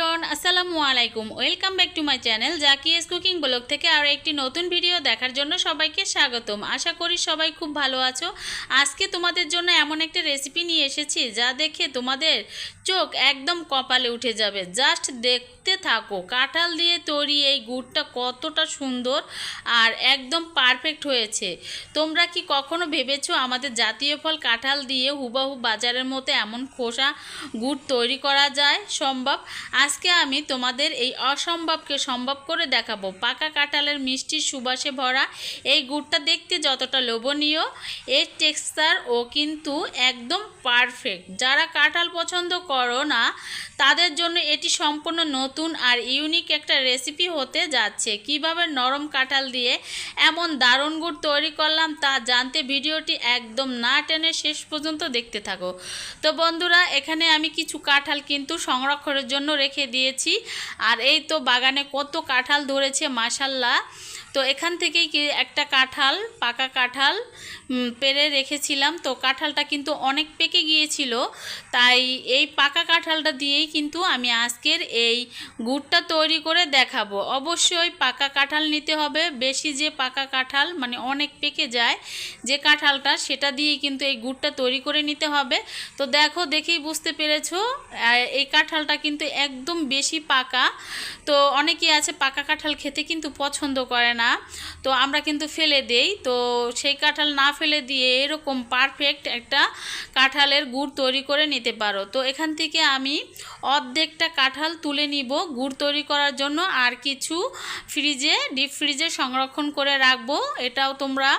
Everyone আসসালামু আলাইকুম welcome back to my channel Zakia's cooking blog থেকে আরও একটি নতুন ভিডিও দেখার জন্য সবাইকে স্বাগতম। আশা করি সবাই খুব ভালো আছো। আজকে তোমাদের জন্য এমন একটা রেসিপি নিয়ে এসেছি যা দেখে তোমাদের চোখ একদম কপালে উঠে যাবে। জাস্ট দেখতে থাকো। কাঁঠাল দিয়ে তৈরি এই গুড়টা কতটা সুন্দর আর একদম পারফেক্ট হয়েছে। তোমরা কি কখনো ভেবেছো আমাদের জাতীয় ফল কাঁঠাল দিয়ে হুবাহু বাজারের মতো এমন খোসা গুড় তৈরি করা যায়? সম্ভব। আজকে আমি তোমাদের এই অসম্ভবকে সম্ভব করে দেখাবো। পাকা কাঁঠালের মিষ্টি সুবাসে ভরা এই গুড়টা দেখতে যতটা লোভনীয়, এর টেক্সচার ও কিন্তু একদম পারফেক্ট। যারা কাঁঠাল পছন্দ করো না তাদের জন্য এটি সম্পূর্ণ নতুন আর ইউনিক একটা রেসিপি হতে যাচ্ছে। কিভাবে নরম কাঁঠাল দিয়ে এমন দারুণ গুড় তৈরি করলাম তা জানতে ভিডিওটি একদম না টেনে শেষ পর্যন্ত দেখতে থাকো। তো বন্ধুরা, এখানে আমি কিছু কাঁঠাল কিন্তু সংরক্ষণের জন্য রেখে দিয়েছি। আর এই তো বাগানে কত কাঁঠাল ধরেছে মাশাল্লাহ। তো এখান থেকেই একটা কাঁঠাল, পাকা কাঁঠাল পেরে রেখেছিলাম। তো কাঁঠালটা কিন্তু অনেক পেকে গিয়েছিল, তাই এই পাকা কাঁঠালটা দিয়েই কিন্তু আমি আজকের এই গুড়টা তৈরি করে দেখাবো। অবশ্যই পাকা কাঁঠাল নিতে হবে। বেশি যে পাকা কাঁঠাল মানে অনেক পেকে যায় যে কাঁঠালটা, সেটা দিয়েই কিন্তু এই গুড়টা তৈরি করে নিতে হবে। তো দেখো, দেখেই বুঝতে পেরেছো এই কাঁঠালটা কিন্তু একদম বেশি পাকা। তো অনেকেই আছে পাকা কাঁঠাল খেতে কিন্তু পছন্দ করে না, তো আমরা কিন্তু ফেলে দেই। তো সেই কাঁঠাল না ফেলে দিয়ে এরকম পারফেক্ট একটা কাঁঠালের গুড় তৈরি করে নিতে পারো। তো এখান থেকে আমি অর্ধেকটা কাঁঠাল তুলে নিব গুড় তৈরি করার জন্য, আর কিছু ডিপ ফ্রিজে সংরক্ষণ করে রাখবো। এটাও তোমরা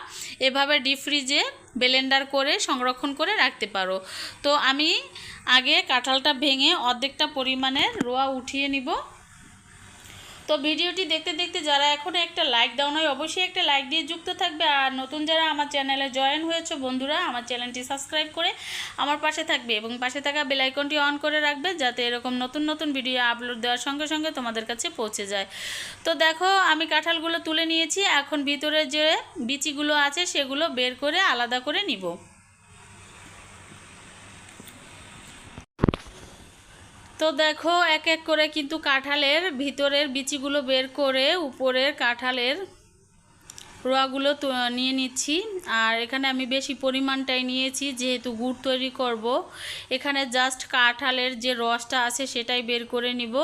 এভাবে ডিপ ফ্রিজে ব্লেন্ডার করে সংরক্ষণ করে রাখতে পারো। তো আমি আগে কাঁঠালটা ভেঙে অর্ধেকটা পরিমাণের রোয়া উঠিয়ে নিব। তো ভিডিওটি দেখতে দেখতে যারা এখনও একটা লাইক দাও নাই, অবশ্যই একটা লাইক দিয়ে যুক্ত থাকবে। আর নতুন যারা আমার চ্যানেলে জয়েন হয়েছে বন্ধুরা, আমার চ্যানেলটি সাবস্ক্রাইব করে আমার পাশে থাকবে এবং পাশে থাকা বেল আইকনটি অন করে রাখবে, যাতে এরকম নতুন নতুন ভিডিও আপলোড দেওয়ার সঙ্গে সঙ্গে তোমাদের কাছে পৌঁছে যায়। তো দেখো, আমি কাঁঠালগুলো তুলে নিয়েছি। এখন ভিতরে যে বিচিগুলো আছে সেগুলো বের করে আলাদা করে নিব। তো দেখো, এক এক করে কিন্তু কাঁঠালের ভিতরের বিচিগুলো বের করে উপরের কাঁঠালের রোয়াগুলো নিয়ে নিচ্ছি। আর এখানে আমি বেশি পরিমাণটাই নিয়েছি, যেহেতু গুড় তৈরি করব। এখানে জাস্ট কাঁঠালের যে রসটা আছে সেটাই বের করে নিব।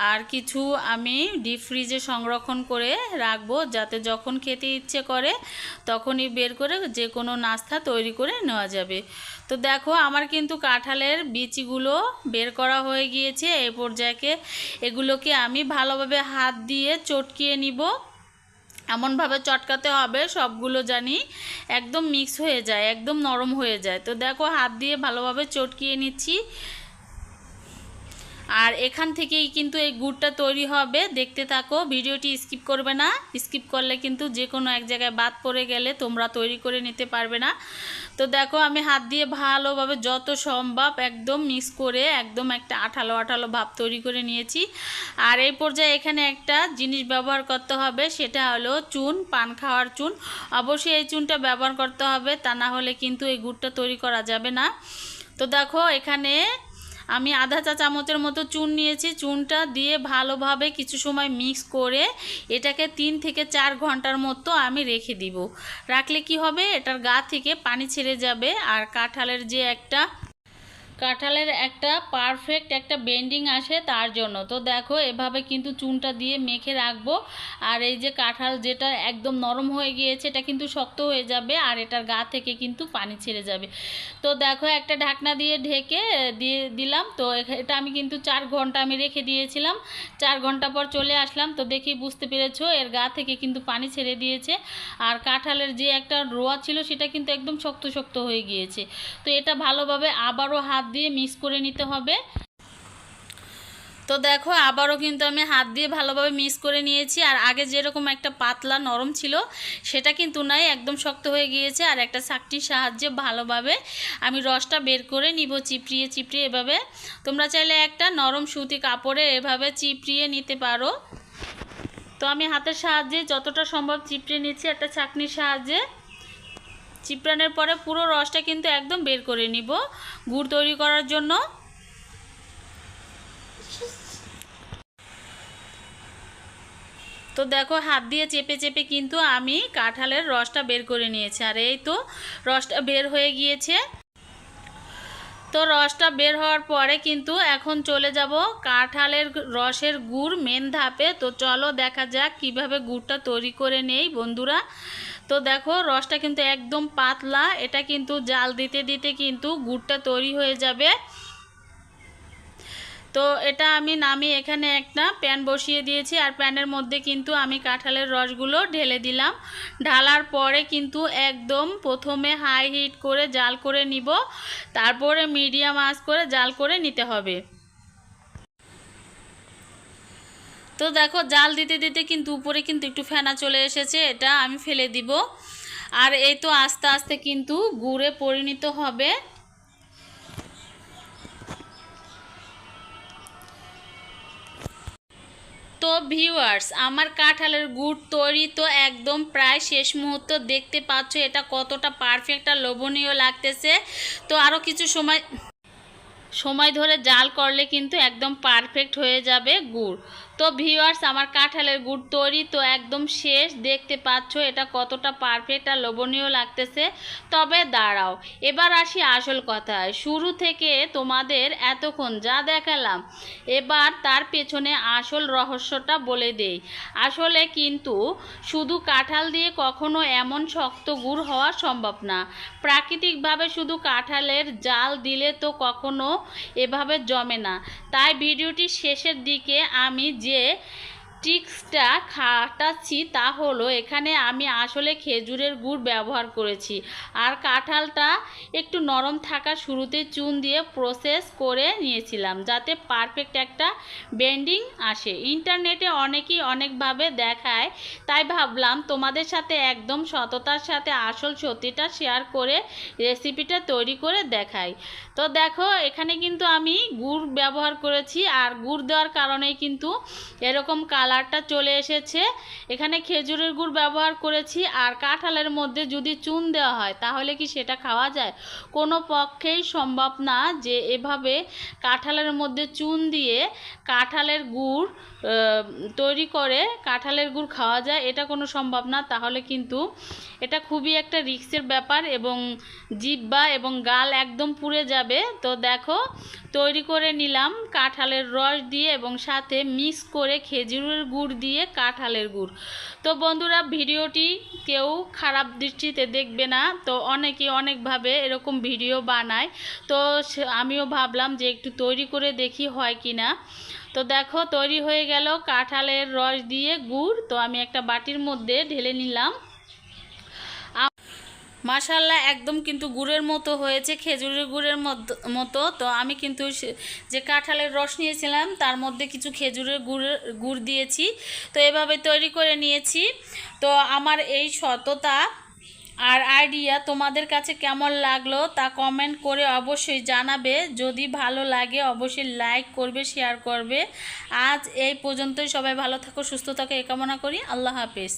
আর কিছু আমি ডিপ ফ্রিজে সংরক্ষণ করে রাখবো, যাতে যখন খেতে ইচ্ছে করে তখনই বের করে যে কোনো নাস্তা তৈরি করে নেওয়া যাবে। তো দেখো, আমার কিন্তু কাঁঠালের বিচিগুলো বের করা হয়ে গিয়েছে। এই পর্যায়ে এগুলোকে আমি ভালোভাবে হাত দিয়ে চটকিয়ে নিব। এমনভাবে চটকাতে হবে সবগুলো জানি একদম মিক্স হয়ে যায়, একদম নরম হয়ে যায়। তো দেখো, হাত দিয়ে ভালোভাবে চটকিয়ে নিচ্ছি। আর এখান থেকেই কিন্তু এই গুড়টা তৈরি হবে। দেখতে থাকো, ভিডিওটি স্কিপ করবে না। স্কিপ করলে কিন্তু যে কোনো এক জায়গায় বাদ পড়ে গেলে তোমরা তৈরি করে নিতে পারবে না। তো দেখো, আমি হাত দিয়ে ভালোভাবে যত সম্ভব একদম মিক্স করে একদম একটা আঠালো আঠালো ভাব তৈরি করে নিয়েছি। আর এই পর্যায়ে এখানে একটা জিনিস ব্যবহার করতে হবে, সেটা হলো চুন, পান খাওয়ার চুন। অবশ্যই এই চুনটা ব্যবহার করতে হবে, তা না হলে কিন্তু এই গুড়টা তৈরি করা যাবে না। তো দেখো, এখানে আমি আধা চা চামচের মতো চুন নিয়েছি। চুনটা দিয়ে ভালোভাবে কিছু সময় মিক্স করে এটাকে 3 থেকে 4 ঘন্টার মতো আমি রেখে দিব। রাখলে কি হবে, এটার গা থেকে পানি ছেড়ে যাবে আর কাঁঠালের একটা পারফেক্ট একটা বেন্ডিং আসে তার জন্য। তো দেখো, এভাবে কিন্তু চুনটা দিয়ে মেখে রাখবো। আর এই যে কাঁঠাল যেটা একদম নরম হয়ে গিয়েছে, এটা কিন্তু শক্ত হয়ে যাবে আর এটার গা থেকে কিন্তু পানি ছেড়ে যাবে। তো দেখো, একটা ঢাকনা দিয়ে ঢেকে দিলাম। তো এটা আমি কিন্তু 4 ঘন্টা আমি রেখে দিয়েছিলাম। 4 ঘন্টা পর চলে আসলাম। তো দেখেই বুঝতে পেরেছো এর গা থেকে কিন্তু পানি ছেড়ে দিয়েছে। আর কাঁঠালের যে একটা রোয়া ছিল সেটা কিন্তু একদম শক্ত শক্ত হয়ে গিয়েছে। তো এটা ভালোভাবে আবারও হাত দিয়ে মিক্স করে নিতে হবে। তো দেখো, আবারও কিন্তু আমি হাত দিয়ে ভালোভাবে মিক্স করে নিয়েছি। আর আগে যেরকম একটা পাতলা নরম ছিল সেটা কিন্তু নাই, একদম শক্ত হয়ে গিয়েছে। আর একটা ছাঁকনির সাহায্যে ভালোভাবে আমি রসটা বের করে নিব, চিপড়িয়ে চিপড়িয়ে। এভাবে তোমরা চাইলে একটা নরম সুতি কাপড়ে এভাবে চিপড়িয়ে নিতে পারো। তো আমি হাতের সাহায্যে যতটা সম্ভব চিপড়িয়ে নিচ্ছি একটা ছাঁকনির সাহায্যে। চিপড়ানোর পরে পুরো রসটা কিন্তু একদম বের করে নিব গুড় তৈরি করার জন্য। তো দেখো হাত দিয়ে চেপে চেপে কিন্তু আমি কাঁঠালের রসটা বের করে নিয়েছি। আর এই তো রসটা বের হয়ে গিয়েছে। তো রসটা বের হওয়ার পরে কিন্তু এখন চলে যাব কাঁঠালের রসের গুড় মেন ধাপে। তো চলো দেখা যাক কিভাবে গুড়টা তৈরি করে নেই বন্ধুরা। তো দেখো রসটা কিন্তু একদম পাতলা, এটা কিন্তু জাল দিতে দিতে কিন্তু গুড়টা তৈরি হয়ে যাবে। তো এটা আমি নামিয়ে এখানে একটা প্যান বসিয়ে দিয়েছি, আর প্যানের মধ্যে কিন্তু আমি কাঁঠালের রসগুলো ঢেলে দিলাম। ঢালার পরে কিন্তু একদম প্রথমে হাই হিট করে জাল করে নিব, তারপরে মিডিয়াম আঁচ করে জাল করে নিতে হবে। তো দেখো জাল দিতে দিতে কিন্তু উপরে কিন্তু একটু ফেনা চলে এসেছে, এটা আমি ফেলে দিব। আর এই তো আস্তে আস্তে কিন্তু গুড়ে পরিণত হবে। তো ভিউয়ার্স, আমার কাঁঠালের গুড় তৈরি তো একদম প্রায় শেষ মুহূর্ত, দেখতে পাচ্ছ এটা কতটা পারফেক্ট আর লোভনীয় লাগতেছে। তো আরও কিছু সময় ধরে জাল করলে কিন্তু একদম পারফেক্ট হয়ে যাবে গুড়। তো ভিউয়ার্স, আমার কাঁঠালের গুড় তৈরি তো একদম শেষ, দেখতে পাচ্ছ এটা কতটা পারফেক্ট আর লোভনীয় লাগতেছে। তবে দাঁড়াও, এবার আসি আসল কথায়। শুরু থেকে তোমাদের এতক্ষণ যা দেখালাম, এবার তার পেছনে আসল রহস্যটা বলে দেই। আসলে কিন্তু শুধু কাঁঠাল দিয়ে কখনো এমন শক্ত গুড় হওয়া সম্ভব না। প্রাকৃতিকভাবে শুধু কাঁঠালের জাল দিলে তো কখনো এভাবে জমে না। তাই ভিডিওটির শেষের দিকে আমি যে ট্রিক্সটা খাটাচ্ছি তা হলো, এখানে আমি আসলে খেজুরের গুড় ব্যবহার করেছি, আর কাঁঠালটা একটু নরম থাকা শুরুতে চুন দিয়ে প্রসেস করে নিয়েছিলাম যাতে পারফেক্ট একটা বেন্ডিং আসে। ইন্টারনেটে অনেকেই অনেকভাবে দেখায়, তাই ভাবলাম তোমাদের সাথে একদম সততার সাথে আসল সত্যিটা শেয়ার করে রেসিপিটা তৈরি করে দেখাই। তো দেখো এখানে কিন্তু আমি গুড় ব্যবহার করেছি, আর গুড় দেওয়ার কারণেই কিন্তু এরকম কালারটা চলে এসেছে। এখানে খেজুরের গুড় ব্যবহার করেছি, আর কাঁঠালের মধ্যে যদি চুন দেওয়া হয় তাহলে কি সেটা খাওয়া যায়? কোনো পক্ষেই সম্ভব না যে এভাবে কাঁঠালের মধ্যে চুন দিয়ে কাঁঠালের গুড় তৈরি করে কাঁঠালের গুড় খাওয়া যায়, এটা কোনো সম্ভব না। তাহলে কিন্তু এটা খুবই একটা রিস্কের ব্যাপার, এবং জিহ্বা এবং গাল একদম পুড়ে যাবে। তো দেখো তৈরি করে নিলাম কাঁঠালের রস দিয়ে এবং সাথে মিক্স করে খেজুরের গুড় দিয়ে কাঁঠালের গুড়। তো বন্ধুরা, ভিডিওটি কেউ খারাপ দৃষ্টিতে দেখবে না। তো অনেকে অনেকভাবে এরকম ভিডিও বানায়, তো আমিও ভাবলাম যে একটু তৈরি করে দেখি হয় কি না। তো দেখো তৈরি হয়ে গেল কাঁঠালের রস দিয়ে গুড়। তো আমি একটা বাটির মধ্যে ঢেলে নিলাম। মাশাআল্লাহ, একদম কিন্তু গুড়ের মতো হয়েছে, খেজুরের গুড়ের মতো। তো আমি কিন্তু যে কাঁঠালের রস নিয়েছিলাম তার মধ্যে কিছু খেজুরের গুড় দিয়েছি। তো এভাবে তৈরি করে নিয়েছি। তো আমার এই সততা আর আইডিয়া তোমাদের কাছে কেমন লাগলো তা কমেন্ট করে অবশ্যই জানাবে। যদি ভালো লাগে অবশ্যই লাইক করবে, শেয়ার করবে। আজ এই পর্যন্তই। সবাই ভালো থাকো, সুস্থ থাকো, এই কামনা করি। আল্লাহ হাফেজ।